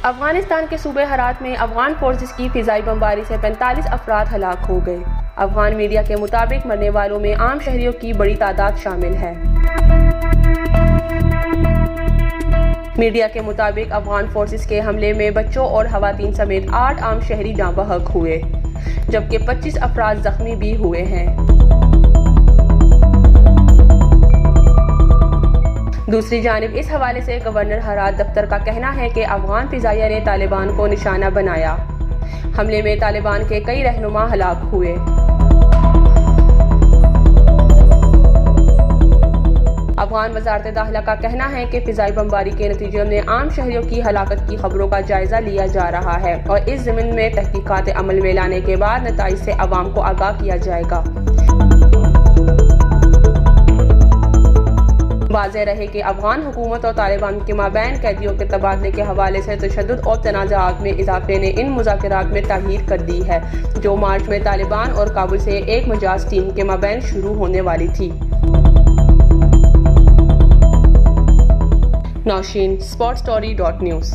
अफगानिस्तान के सूबे हरात में अफगान फोर्सेस की फिजाई बमबारी से 45 अफराद हलाक हो गए। अफगान मीडिया के मुताबिक मरने वालों में आम शहरियों की बड़ी तादाद शामिल है। मीडिया के मुताबिक अफगान फोर्सेस के हमले में बच्चों और खवातीन समेत 8 आम शहरी जाँ बहक हुए, जबकि 25 अफराद जख्मी भी हुए हैं। दूसरी जानिब इस हवाले से गवर्नर हरात दफ्तर का कहना है कि अफगान फिजाइया ने तालिबान को निशाना बनाया। हमले में तालिबान के कई रहनुमा हलाक हुए। अफगान वजारत दाखिला का कहना है कि फिजाई बमबारी के नतीजे में आम शहरियों की हलाकत की खबरों का जायजा लिया जा रहा है और इस ज़मीन में तहकीकात अमल में लाने के बाद नताइज से अवाम को आगाह किया जाएगा। वाज़ेह रहे कि अफगान हुकूमत और तालिबान के माबैन कैदियों के तबादले के हवाले से तशद्दुद और तनाज़ात में इजाफे ने इन मुज़ाकरात में ताख़ीर कर दी है, जो मार्च में तालिबान और काबुल से एक मजाज टीम के माबैन शुरू होने वाली थी। नौशीन, sportstory.news।